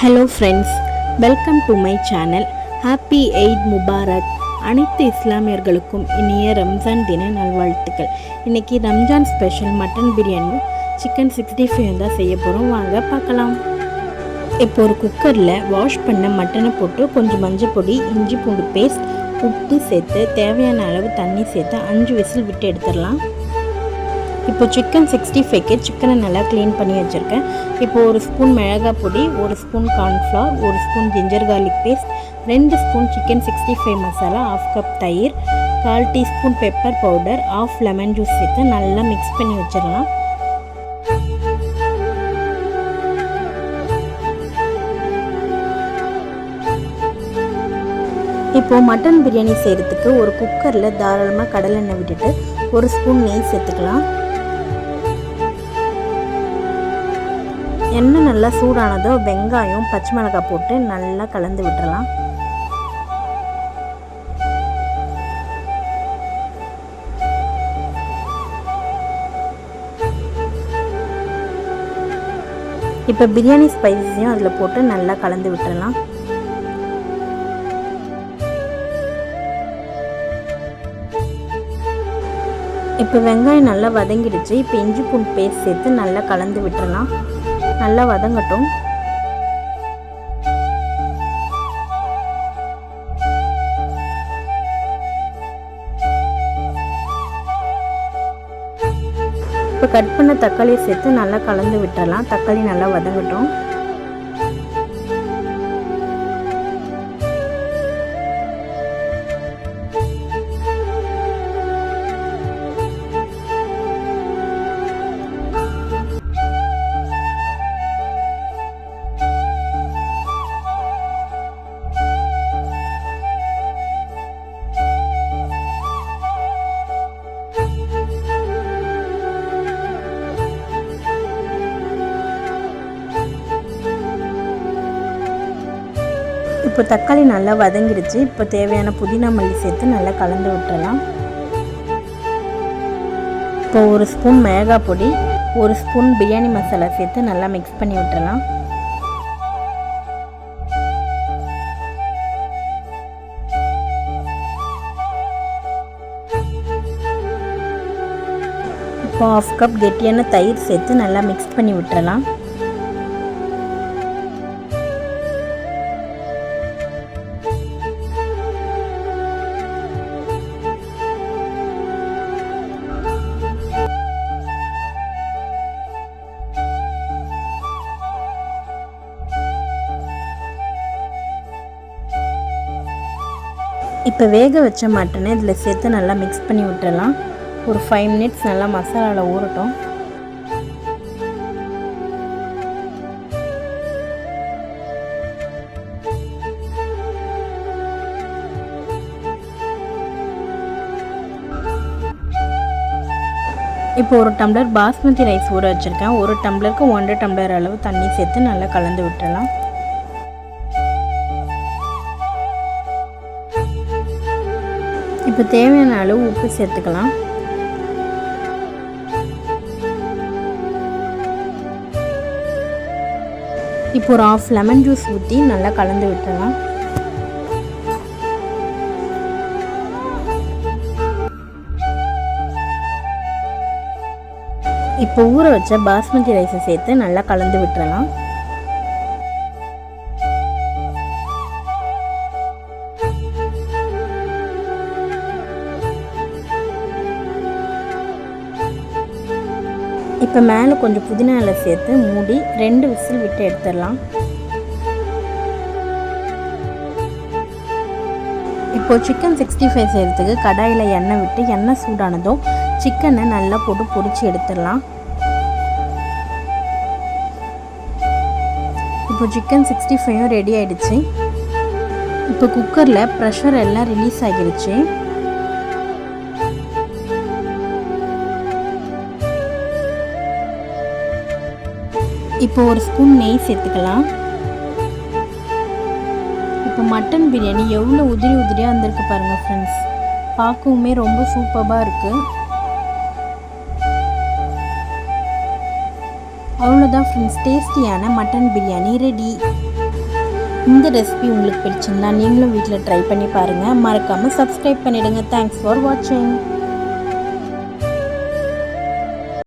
Hello friends, welcome to my channel. Happy Eid Mubarak. அனைத்து இஸ்லாமியர்களுக்கும் இனிய ரம்ஜான் தின நல்வாழ்த்துக்கள். இன்றைக்கி Ramzan special mutton biryani chicken 65 தான் செய்ய போகிறோம். வாங்க பார்க்கலாம். இப்போ ஒரு குக்கரில் வாஷ் பண்ண மட்டனை போட்டு கொஞ்சம் மஞ்சள் பொடி, இஞ்சி பூண்டு பேஸ்ட், உப்பு சேர்த்து தேவையான அளவு தண்ணி சேர்த்து 5 விசில் விட்டு எடுத்துடலாம். இப்போ சிக்கன் 65க்கு சிக்கனை நல்லா க்ளீன் பண்ணி வச்சுருக்கேன். இப்போ ஒரு ஸ்பூன் மிளகாய் பொடி, ஒரு ஸ்பூன் கார்ன்ஃப்ளவர், ஒரு spoon ginger garlic paste, 2 spoon chicken 65 masala, 1/2 cup தயிர், 1/4 teaspoon pepper powder, 1/2 lemon juice சேர்த்து நல்லா மிக்ஸ் பண்ணி வச்சிடலாம். இப்போது மட்டன் பிரியாணி செய்கிறதுக்கு ஒரு குக்கரில் தாராளமாக கடலெண்ணெய் விட்டுட்டு ஒரு ஸ்பூன் நெய் சேர்த்துக்கலாம். எண்ணெய் நல்லா சூடானதோ வெங்காயம், பச்சை மிளகாய் போட்டு நல்லா கலந்து விட்டுறலாம். இப்போ பிரியாணி ஸ்பைஸையும் அதில் போட்டு நல்லா கலந்து விட்டுறலாம். இப்போ வெங்காயம் நல்லா வதங்கிடுச்சு. இப்போ இஞ்சி பூண்டு பேஸ்ட் சேர்த்து நல்லா கலந்து விட்டுறலாம். நல்லா வதங்கட்டும். இப்போ கட் பண்ண தக்காளியை சேர்த்து நல்லா கலந்து விட்டுறலாம். தக்காளி நல்லா வதங்கட்டும். இப்போ தக்காளி நல்லா வதங்கிடுச்சு. இப்போ தேவையான புதினா மல்லி சேர்த்து நல்லா கலந்து விட்டுறலாம். இப்போ ஒரு ஸ்பூன் மிளகாய் பொடி, ஒரு ஸ்பூன் பிரியாணி மசாலா சேர்த்து நல்லா மிக்ஸ் பண்ணி விட்டுறலாம். இப்போ 1/2 கப் கெட்டியான தயிர் சேர்த்து நல்லா மிக்ஸ் பண்ணி விட்டுறலாம். இப்போ வேக வச்ச மட்டனை இதில் சேர்த்து நல்லா மிக்ஸ் பண்ணி விட்டுறலாம். ஒரு 5 மினிட்ஸ் நல்லா மசாலாவில் ஊறட்டும். இப்போ ஒரு டம்ளர் பாஸ்மதி ரைஸ் ஊற வச்சுருக்கேன். ஒரு டம்ளருக்கு 1.5 டம்ளர் அளவு தண்ணி சேர்த்து நல்லா கலந்து விட்டுறலாம். இப்போ தேவையான அளவு உப்பு சேர்த்துக்கலாம். இப்போ ஒரு 1/2 லெமன் ஜூஸ் ஊற்றி நல்லா கலந்து விட்டுறலாம். இப்போ ஊற வச்ச பாஸ்மதி ரைஸை சேர்த்து நல்லா கலந்து விட்டுறலாம். இப்போ மேலே கொஞ்சம் புதினா இலை சேர்த்து மூடி 2 விசில் விட்டு எடுத்துடலாம். இப்போ சிக்கன் 65 செய்கிறதுக்கு கடாயில் எண்ணெய் விட்டு எண்ணெய் சூடானதும் சிக்கனை நல்லா போட்டு பொரிச்சு எடுத்துடலாம். இப்போ சிக்கன் 65 ரெடி ஆகிடுச்சு. இப்போ குக்கரில் ப்ரெஷர் எல்லாம் ரிலீஸ் ஆகிடுச்சு. இப்போ ஒரு ஸ்பூன் நெய் சேர்த்துக்கலாம். இப்போ மட்டன் பிரியாணி எவ்வளோ உதிரி உதிரியாக வந்திருக்கு பாருங்கள் ஃப்ரெண்ட்ஸ். பார்க்கவுமே ரொம்ப சூப்பராக இருக்குது. அவ்வளோதான் ஃப்ரெண்ட்ஸ், டேஸ்டியான மட்டன் பிரியாணி ரெடி. இந்த ரெசிபி உங்களுக்கு பிடிச்சிருந்தா நீங்களும் வீட்டில் ட்ரை பண்ணி பாருங்கள். மறக்காமல் சப்ஸ்கிரைப் பண்ணிவிடுங்க. தேங்க்ஸ் ஃபார் வாட்சிங்.